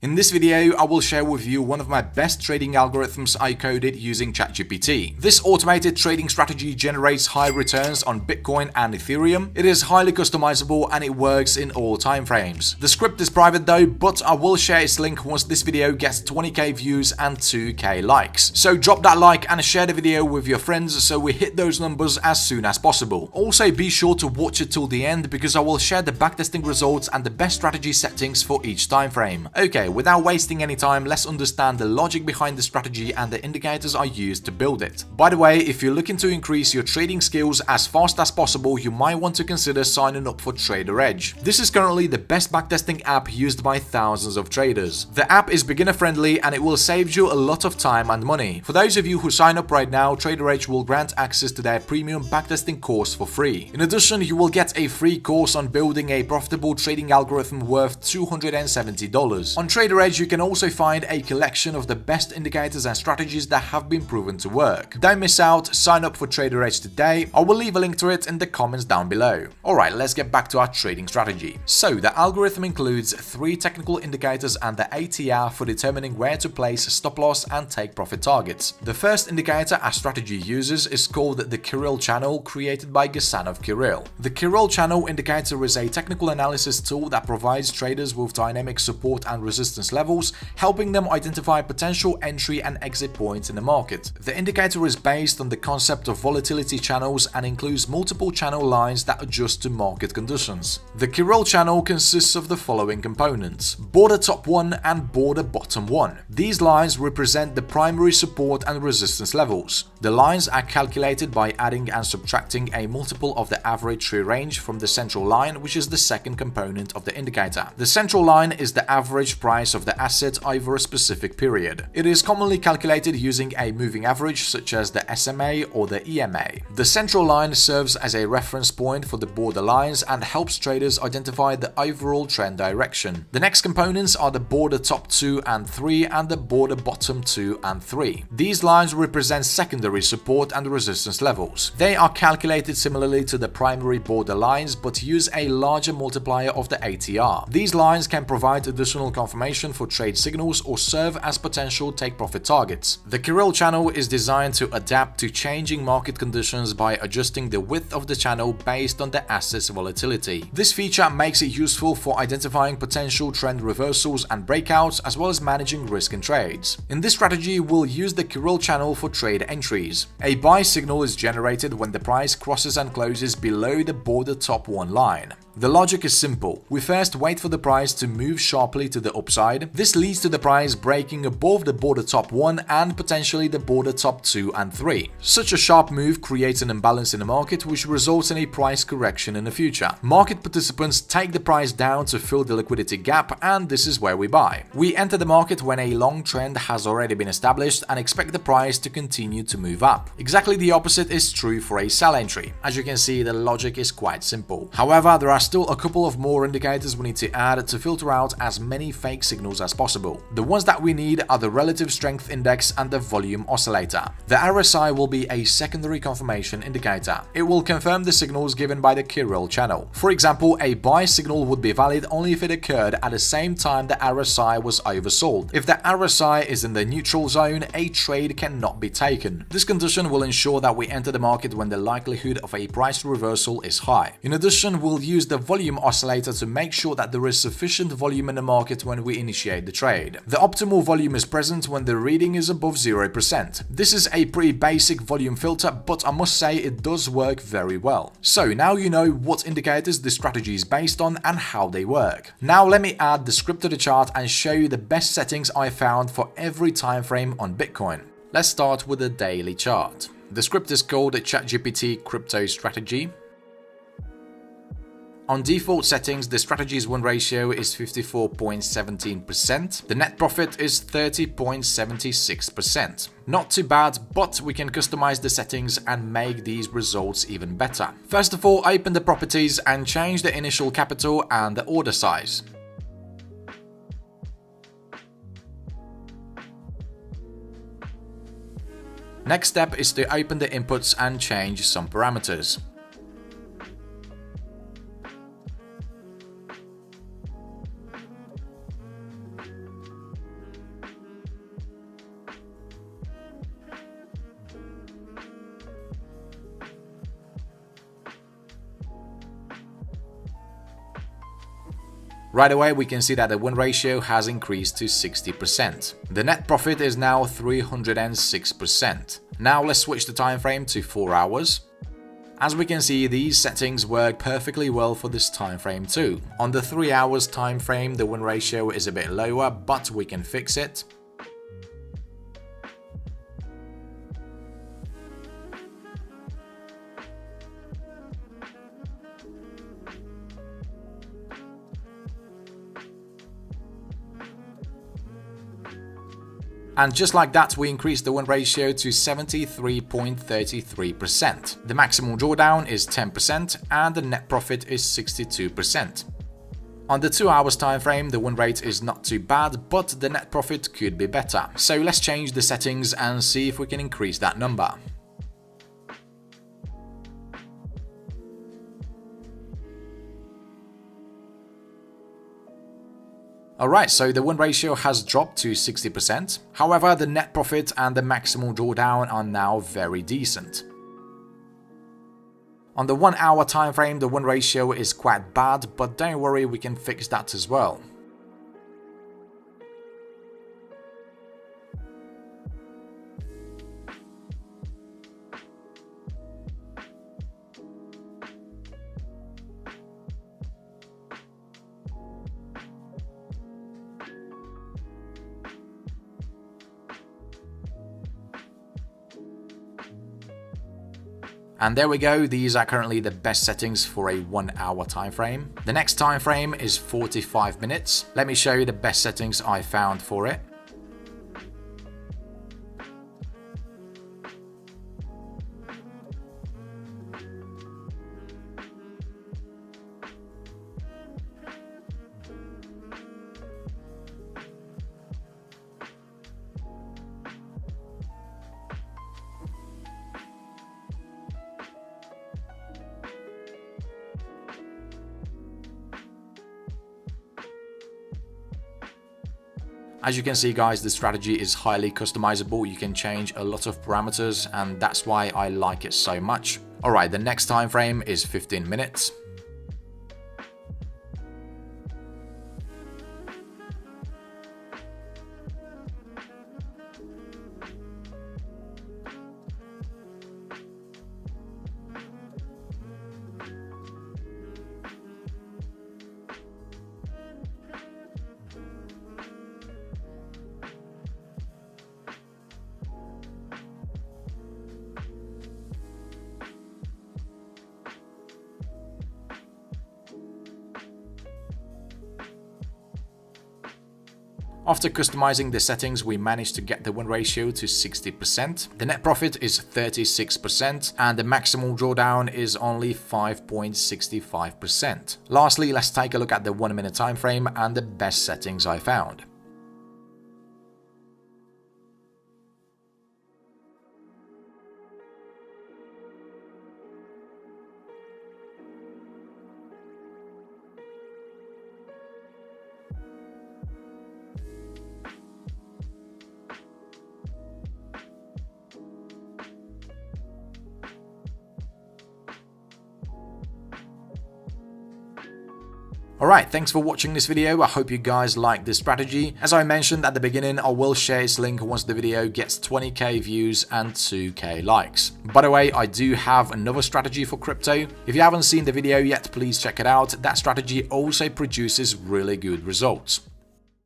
In this video, I will share with you one of my best trading algorithms I coded using ChatGPT. This automated trading strategy generates high returns on Bitcoin and Ethereum. It is highly customizable and it works in all time frames. The script is private though, but I will share its link once this video gets 20k views and 2k likes. So drop that like and share the video with your friends so we hit those numbers as soon as possible. Also be sure to watch it till the end because I will share the backtesting results and the best strategy settings for each time frame. Okay, without wasting any time, let's understand the logic behind the strategy and the indicators I used to build it. By the way, if you're looking to increase your trading skills as fast as possible, you might want to consider signing up for Trader Edge. This is currently the best backtesting app used by thousands of traders. The app is beginner friendly and it will save you a lot of time and money. For those of you who sign up right now, Trader Edge will grant access to their premium backtesting course for free. In addition, you will get a free course on building a profitable trading algorithm worth $270. On Trader Edge, you can also find a collection of the best indicators and strategies that have been proven to work. Don't miss out, sign up for Trader Edge today. I will leave a link to it in the comments down below. Alright, let's get back to our trading strategy. So, the algorithm includes 3 technical indicators and the ATR for determining where to place stop loss and take profit targets. The first indicator our strategy uses is called the Kirill channel, created by Gasanov Kirill. The Kirill channel indicator is a technical analysis tool that provides traders with dynamic support and resistance levels, helping them identify potential entry and exit points in the market. The indicator is based on the concept of volatility channels and includes multiple channel lines that adjust to market conditions. The Kirill channel consists of the following components: border top 1 and border bottom 1. These lines represent the primary support and resistance levels. The lines are calculated by adding and subtracting a multiple of the average tree range from the central line, which is the second component of the indicator. The central line is the average price of the asset over a specific period. It is commonly calculated using a moving average such as the SMA or the EMA. The central line serves as a reference point for the border lines and helps traders identify the overall trend direction. The next components are the border top 2 and 3 and the border bottom 2 and 3. These lines represent secondary support and resistance levels. They are calculated similarly to the primary border lines but use a larger multiplier of the ATR. These lines can provide additional confirmation for trade signals or serve as potential take-profit targets. The Kirill channel is designed to adapt to changing market conditions by adjusting the width of the channel based on the asset's volatility. This feature makes it useful for identifying potential trend reversals and breakouts, as well as managing risk in trades. In this strategy, we'll use the Kirill channel for trade entries. A buy signal is generated when the price crosses and closes below the border top 1 line. The logic is simple. We first wait for the price to move sharply to the upside. This leads to the price breaking above the border top 1 and potentially the border top 2 and 3. Such a sharp move creates an imbalance in the market, which results in a price correction in the future. Market participants take the price down to fill the liquidity gap, and this is where we buy. We enter the market when a long trend has already been established and expect the price to continue to move up. Exactly the opposite is true for a sell entry. As you can see, the logic is quite simple. However, there are still a couple of more indicators we need to add to filter out as many fake signals as possible. The ones that we need are the relative strength index and the volume oscillator. The RSI will be a secondary confirmation indicator. It will confirm the signals given by the Kirill channel. For example, a buy signal would be valid only if it occurred at the same time the RSI was oversold. If the RSI is in the neutral zone, a trade cannot be taken. This condition will ensure that we enter the market when the likelihood of a price reversal is high. In addition, we'll use the volume oscillator to make sure that there is sufficient volume in the market when we initiate the trade. The optimal volume is present when the reading is above 0%. This is a pretty basic volume filter, but I must say it does work very well. So now you know what indicators this strategy is based on and how they work. Now let me add the script to the chart and show you the best settings I found for every time frame on Bitcoin. Let's start with the daily chart. The script is called ChatGPT Crypto Strategy. On default settings, the strategy's win ratio is 54.17%. The net profit is 30.76%. Not too bad, but we can customize the settings and make these results even better. First of all, open the properties and change the initial capital and the order size. Next step is to open the inputs and change some parameters. Right away, we can see that the win ratio has increased to 60%. The net profit is now 306%. Now let's switch the time frame to 4 hours. As we can see, these settings work perfectly well for this time frame too. On the 3 hours time frame, the win ratio is a bit lower, but we can fix it. And just like that, we increased the win ratio to 73.33%. The maximum drawdown is 10% and the net profit is 62%. On the 2 hours time frame, the win rate is not too bad, but the net profit could be better. So let's change the settings and see if we can increase that number. Alright, so the win ratio has dropped to 60%. However, the net profit and the maximal drawdown are now very decent. On the 1 hour time frame, the win ratio is quite bad, but don't worry, we can fix that as well. And there we go, these are currently the best settings for a 1 hour time frame. The next time frame is 45 minutes. Let me show you the best settings I found for it. As you can see guys, the strategy is highly customizable. You can change a lot of parameters and that's why I like it so much. Alright, the next time frame is 15 minutes. After customizing the settings, we managed to get the win ratio to 60%. The net profit is 36% and the maximal drawdown is only 5.65%. Lastly, let's take a look at the 1 minute time frame and the best settings I found. Alright, thanks for watching this video. I hope you guys liked this strategy. As I mentioned at the beginning, I will share its link once the video gets 20k views and 2k likes. By the way, I do have another strategy for crypto. If you haven't seen the video yet, please check it out. That strategy also produces really good results.